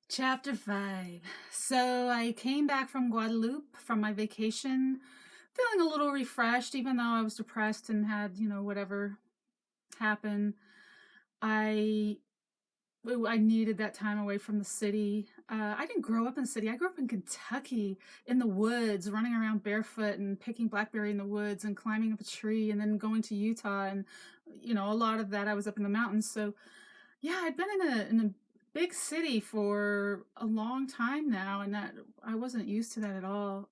Chapter 5. So I came back from Guadeloupe from my vacation, feeling a little refreshed, even though I was depressed and had, whatever happened. I I needed that time away from the city. I didn't grow up in the city. I grew up in Kentucky, in the woods, running around barefoot and picking blackberry in the woods and climbing up a tree, and then going to Utah. And a lot of that I was up in the mountains. So yeah, I'd been in a big city for a long time now, and that I wasn't used to that at all.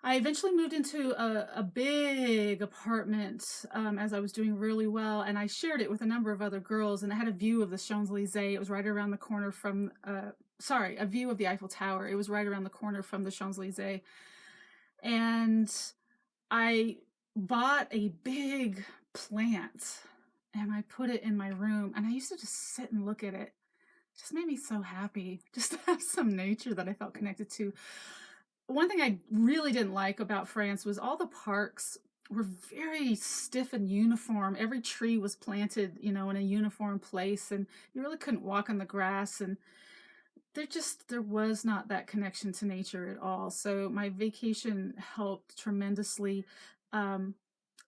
I eventually moved into a big apartment as I was doing really well, and I shared it with a number of other girls, and it had a view of the Champs-Elysees. It was right around the corner from, a view of the Eiffel Tower. It was right around the corner from the Champs-Elysees. And I bought a big plant and I put it in my room, and I used to just sit and look at it. It just made me so happy just to have some nature that I felt connected to. One thing I really didn't like about France was all the parks were very stiff and uniform. Every tree was planted, in a uniform place, and you really couldn't walk on the grass, and there was not that connection to nature at all. So my vacation helped tremendously. Um,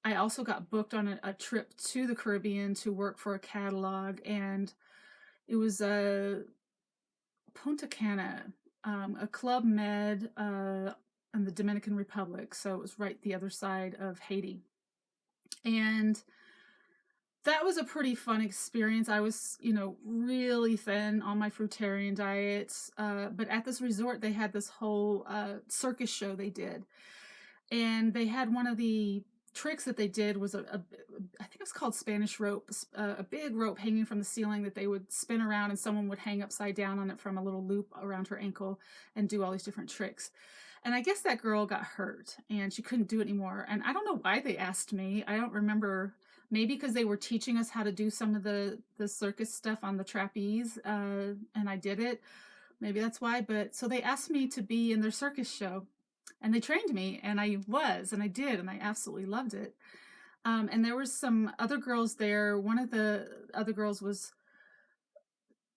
I also got booked on a trip to the Caribbean to work for a catalog, and it was Punta Cana, a Club Med in the Dominican Republic. So it was right the other side of Haiti. And that was a pretty fun experience. I was, really thin on my fruitarian diet. But at this resort, they had this whole circus show they did. And they had one of the tricks that they did was I think it was called Spanish rope, a big rope hanging from the ceiling that they would spin around, and someone would hang upside down on it from a little loop around her ankle and do all these different tricks. And I guess that girl got hurt and she couldn't do it anymore. And I don't know why they asked me. I don't remember. Maybe because they were teaching us how to do some of the circus stuff on the trapeze, and I did it. Maybe that's why. But so they asked me to be in their circus show, and they trained me, and I did, and I absolutely loved it. And there was some other girls there. One of the other girls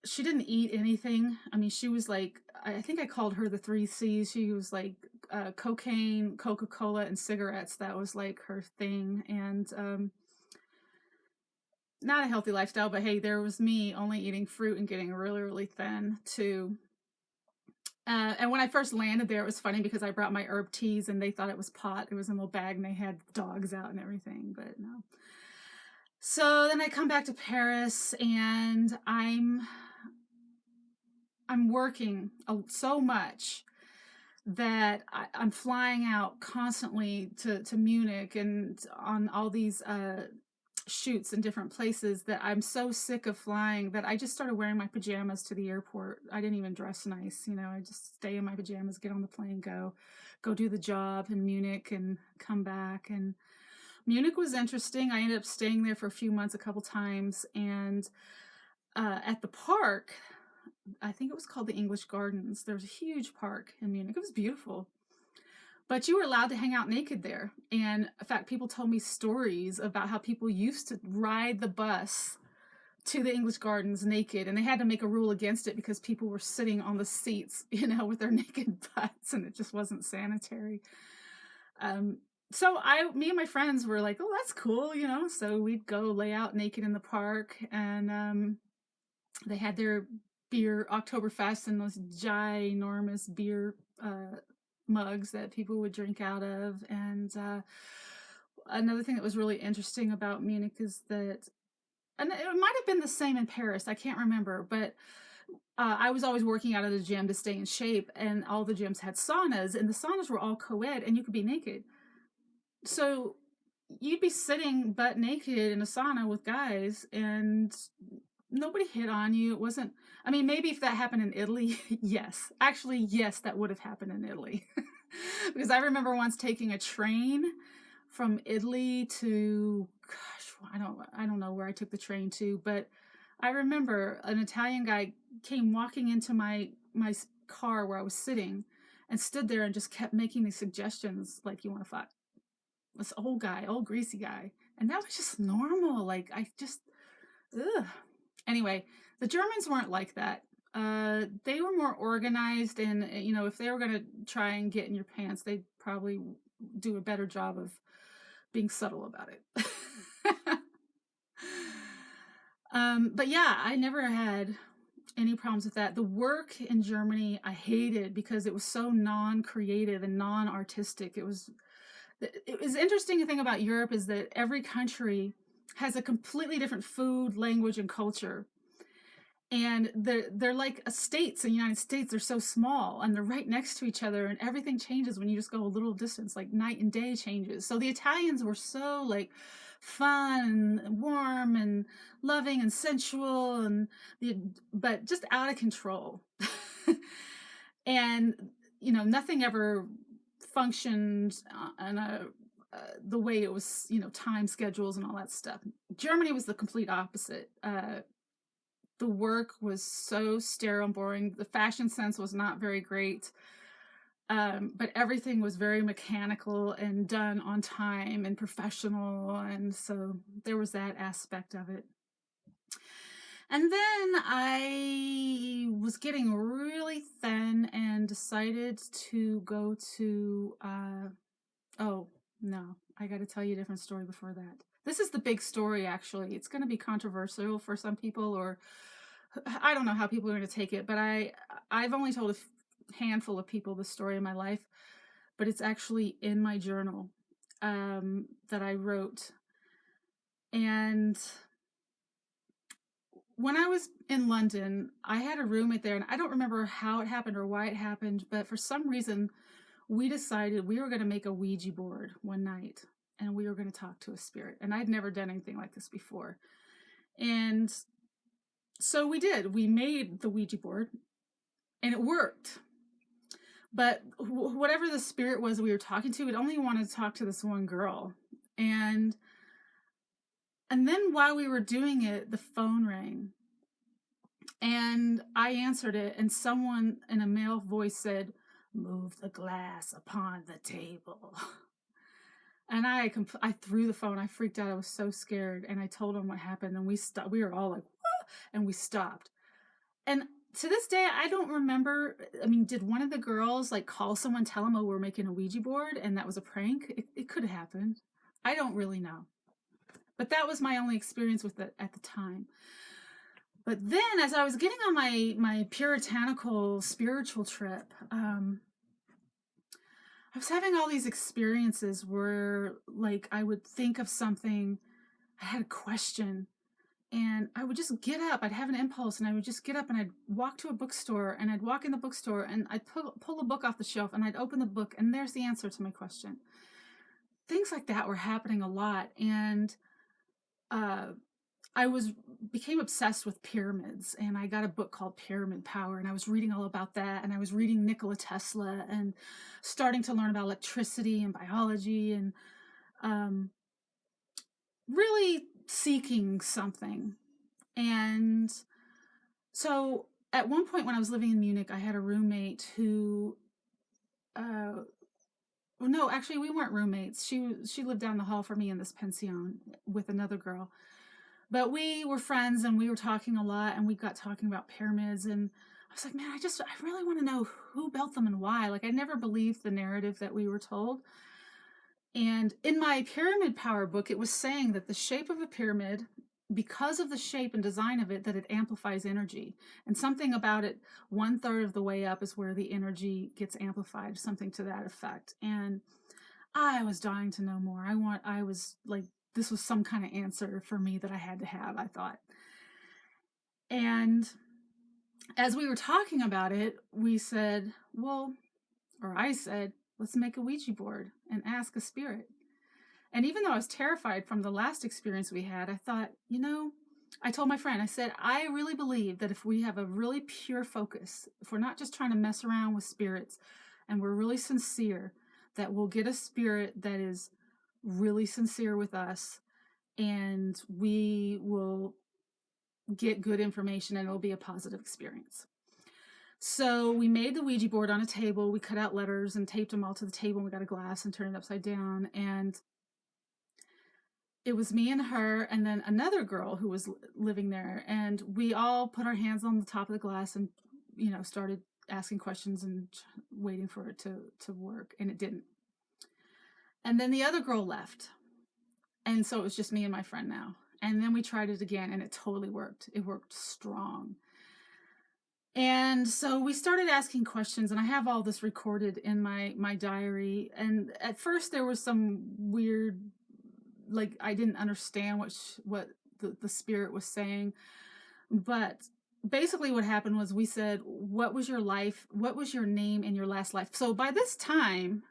she didn't eat anything. I mean, she was like, I think I called her the three C's. She was like cocaine, Coca-Cola, and cigarettes. That was like her thing. And not a healthy lifestyle, but hey, there was me only eating fruit and getting really, really thin too. And when I first landed there, it was funny because I brought my herb teas and they thought it was pot. It was in a little bag and they had dogs out and everything, but no. So then I come back to Paris, and I'm working so much that I'm flying out constantly to Munich and on all these shoots in different places, that I'm so sick of flying that I just started wearing my pajamas to the airport. I didn't even dress nice, I just stay in my pajamas, get on the plane, go do the job in Munich and come back. And Munich was interesting. I ended up staying there for a few months, a couple times, and at the park, I think it was called the English Gardens. There's a huge park in Munich. It was beautiful. But you were allowed to hang out naked there. And in fact, people told me stories about how people used to ride the bus to the English Gardens naked, and they had to make a rule against it because people were sitting on the seats, with their naked butts, and it just wasn't sanitary. So me and my friends were like, oh, that's cool, So we'd go lay out naked in the park, and they had their beer Oktoberfest and those ginormous beer mugs that people would drink out of. And another thing that was really interesting about Munich is that, and it might have been the same in Paris, I can't remember, but I was always working out at a gym to stay in shape, and all the gyms had saunas, and the saunas were all co-ed, and you could be naked. So you'd be sitting butt naked in a sauna with guys, and nobody hit on you. It wasn't, I mean, maybe if that happened in Italy, yes. Actually, yes, that would have happened in Italy. Because I remember once taking a train from Italy to, gosh, I don't know where I took the train to, but I remember an Italian guy came walking into my car where I was sitting and stood there and just kept making these suggestions like, you want to fuck? This old guy, old greasy guy. And that was just normal. Like, ugh. Anyway, the Germans weren't like that. They were more organized, and if they were going to try and get in your pants, they'd probably do a better job of being subtle about it. But yeah, I never had any problems with that. The work in Germany, I hated because it was so non-creative and non-artistic. It was interesting thing about Europe is that every country has a completely different food, language, and culture. And they're like states in the United States. They're so small and they're right next to each other, and everything changes when you just go a little distance, like night and day changes. So the Italians were so like fun and warm and loving and sensual, but just out of control. And nothing ever functioned on the way it was, time schedules and all that stuff. Germany was the complete opposite. The work was so sterile and boring. The fashion sense was not very great. But everything was very mechanical and done on time and professional. And so there was that aspect of it. And then I was getting really thin and decided to go to, oh, no, I got to tell you a different story before that. This is the big story, actually. It's going to be controversial for some people, or I don't know how people are going to take it, but I've only told a handful of people this story in my life, but it's actually in my journal that I wrote. And when I was in London, I had a roommate there, and I don't remember how it happened or why it happened, but for some reason, we decided we were going to make a Ouija board one night, and we were going to talk to a spirit. And I'd never done anything like this before. And so we did. We made the Ouija board, and it worked. But whatever the spirit was we were talking to, it only wanted to talk to this one girl. And then while we were doing it, the phone rang. And I answered it, and someone in a male voice said, "Move the glass upon the table." And I threw the phone. I freaked out. I was so scared. And I told him what happened. And we stopped. We were all like, "Whoa!" And we stopped. And to this day, I don't remember. I mean, did one of the girls like call someone, tell them, "Oh, we're making a Ouija board," and that was a prank? It could have happened. I don't really know. But that was my only experience with it at the time. But then, as I was getting on my puritanical spiritual trip, I was having all these experiences where, like, I would think of something, I had a question, and I would just get up. I'd have an impulse, and I would just get up, and I'd walk to a bookstore, and I'd walk in the bookstore, and I'd pull a book off the shelf, and I'd open the book, and there's the answer to my question. Things like that were happening a lot, and I became obsessed with pyramids, and I got a book called Pyramid Power, and I was reading all about that, and I was reading Nikola Tesla and starting to learn about electricity and biology, and really seeking something. And so at one point when I was living in Munich, I had a roommate who, no, actually we weren't roommates. She lived down the hall from me in this pension with another girl. But we were friends, and we were talking a lot, and we got talking about pyramids, and I was like, man, I really want to know who built them and why. Like, I never believed the narrative that we were told. And in my Pyramid Power book, it was saying that the shape of a pyramid, because of the shape and design of it, that it amplifies energy. And something about it, 1/3 of the way up is where the energy gets amplified, something to that effect. And I was dying to know more. I was like, this was some kind of answer for me that I had to have, I thought. And as we were talking about it, we said, I said, let's make a Ouija board and ask a spirit. And even though I was terrified from the last experience we had, I thought, I told my friend, I said, I really believe that if we have a really pure focus, if we're not just trying to mess around with spirits, and we're really sincere, that we'll get a spirit that is really sincere with us, and we will get good information, and it'll be a positive experience. So we made the Ouija board on a table. We cut out letters and taped them all to the table, and we got a glass and turned it upside down. And it was me and her, and then another girl who was living there, and we all put our hands on the top of the glass and started asking questions and waiting for it to work, and it didn't. And then the other girl left, and so it was just me and my friend now. And then we tried it again, and it totally worked. It worked strong. And so we started asking questions, and I have all this recorded in my diary. And at first there was some weird, like, I didn't understand what the spirit was saying. But basically what happened was we said, what was your life? What was your name in your last life? So by this time,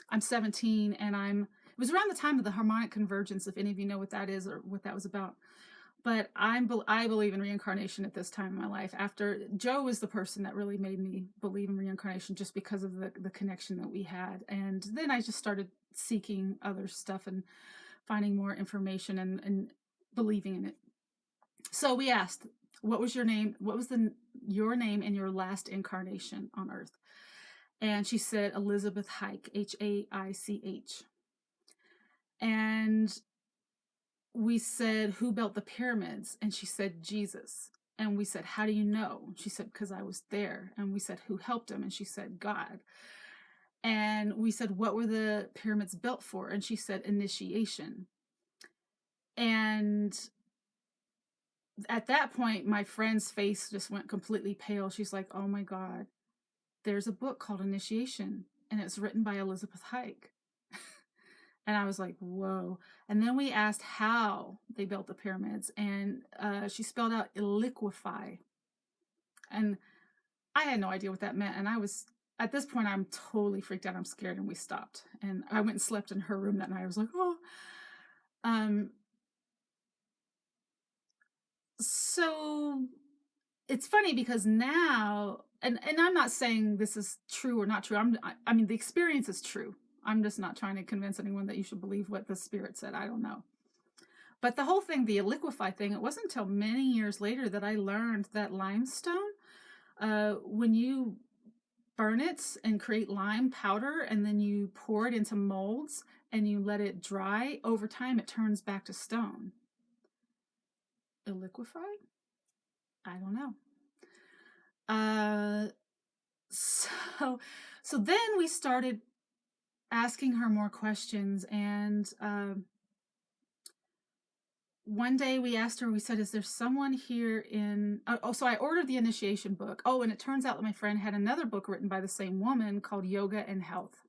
I'm 17, and it was around the time of the harmonic convergence, if any of you know what that is or what that was about. But I believe in reincarnation at this time in my life. After Joe was the person that really made me believe in reincarnation, just because of the connection that we had. And then I just started seeking other stuff and finding more information and believing in it. So we asked, what was your name? What was your name in your last incarnation on Earth? And she said Elizabeth Haich, Haich. And we said, who built the pyramids? And she said, Jesus. And we said, how do you know? She said, because I was there. And we said, who helped him? And she said, God. And we said, what were the pyramids built for? And she said, initiation. And at that point, my friend's face just went completely pale. She's like, oh my God, there's a book called Initiation, and it's written by Elizabeth Haich. And I was like, whoa. And then we asked how they built the pyramids, and she spelled out liquefy. And I had no idea what that meant. And at this point, I'm totally freaked out. I'm scared, and we stopped. And I went and slept in her room that night. I was like, oh. So it's funny because now, and I'm not saying this is true or not true. I mean, the experience is true. I'm just not trying to convince anyone that you should believe what the spirit said. I don't know. But the whole thing, the liquefy thing, it wasn't until many years later that I learned that limestone, when you burn it and create lime powder, and then you pour it into molds and you let it dry, over time it turns back to stone. Liquefy? I don't know. So then we started asking her more questions, and one day we asked her, we said, is there someone here so I ordered the initiation book. Oh, and it turns out that my friend had another book written by the same woman called Yoga and Health.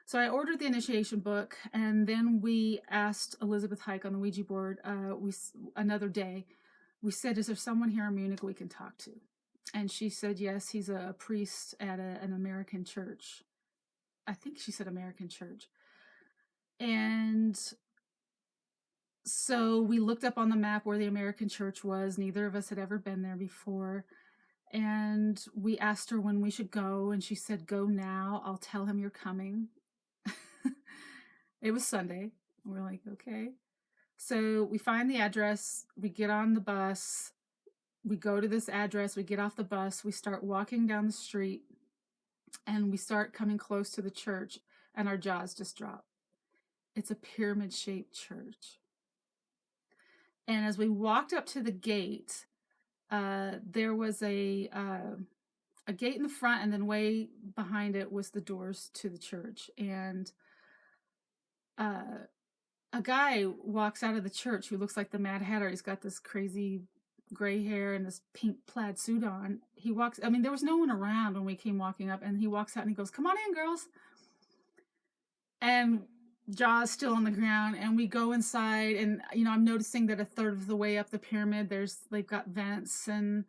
So I ordered the initiation book, and then we asked Elizabeth Haich on the Ouija board, another day, we said, is there someone here in Munich we can talk to? And she said, yes, he's a priest at an American church. I think she said American church. And so we looked up on the map where the American church was. Neither of us had ever been there before. And we asked her when we should go, and she said, go now. I'll tell him you're coming. It was Sunday. We're like, okay. So we find the address. We get on the bus. We go to this address. We get off the bus. We start walking down the street, and we start coming close to the church, and our jaws just drop. It's a pyramid-shaped church. And as we walked up to the gate, there was a gate in the front, and then way behind it was the doors to the church. And a guy walks out of the church who looks like the Mad Hatter. He's got this crazy gray hair and this pink plaid suit on. He walks, I mean, there was no one around when we came walking up, and he walks out and he goes, come on in, girls. And jaws still on the ground, and we go inside, and I'm noticing that a third of the way up the pyramid they've got vents, and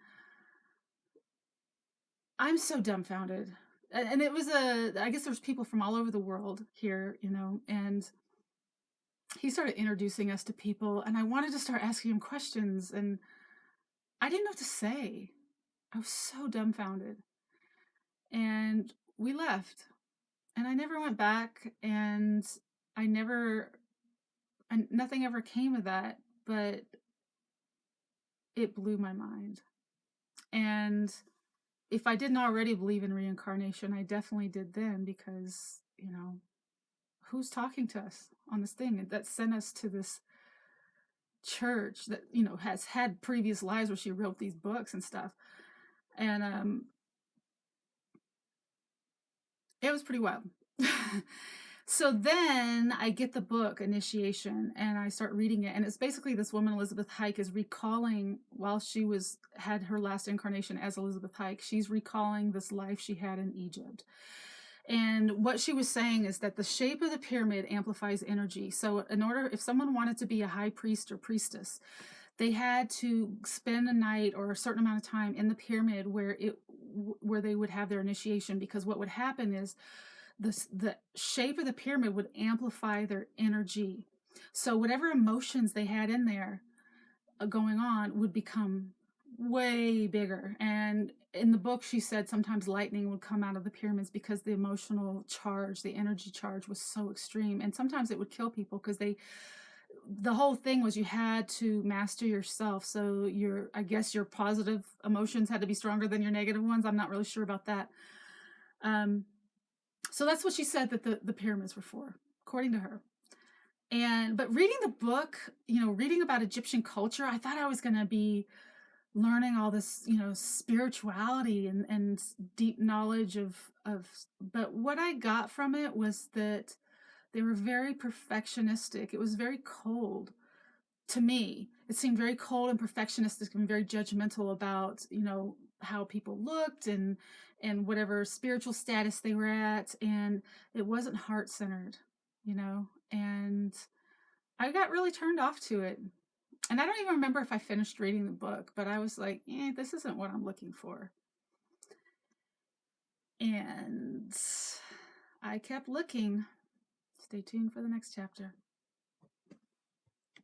I'm so dumbfounded. And it was I guess there's people from all over the world here, and he started introducing us to people, and I wanted to start asking him questions, and I didn't know what to say. I was so dumbfounded. And we left, and I never went back, and nothing ever came of that, but it blew my mind. And if I didn't already believe in reincarnation, I definitely did then, because, who's talking to us on this thing that sent us to this church that, you know, has had previous lives where she wrote these books and stuff. And it was pretty wild. So then I get the book Initiation and I start reading it, and it's basically this woman Elizabeth Hike is recalling, while she had her last incarnation as Elizabeth Hike, she's recalling this life she had in Egypt. And what she was saying is that the shape of the pyramid amplifies energy. So if someone wanted to be a high priest or priestess, they had to spend a night or a certain amount of time in the pyramid where they would have their initiation, because what would happen is the shape of the pyramid would amplify their energy. So whatever emotions they had in there going on would become way bigger. And in the book, she said sometimes lightning would come out of the pyramids because the emotional charge, the energy charge was so extreme. And sometimes it would kill people because the whole thing was you had to master yourself. So I guess your positive emotions had to be stronger than your negative ones. I'm not really sure about that. So that's what she said that the pyramids were for, according to her. But reading the book, you know, reading about Egyptian culture, I thought I was going to be learning all this, you know, spirituality and deep knowledge but what I got from it was that they were very perfectionistic. It was very cold to me. It seemed very cold and perfectionistic and very judgmental about, you know, how people looked and whatever spiritual status they were at, and it wasn't heart-centered, you know. And I got really turned off to it. And I don't even remember if I finished reading the book, but I was like, this isn't what I'm looking for. And I kept looking. Stay tuned for the next chapter.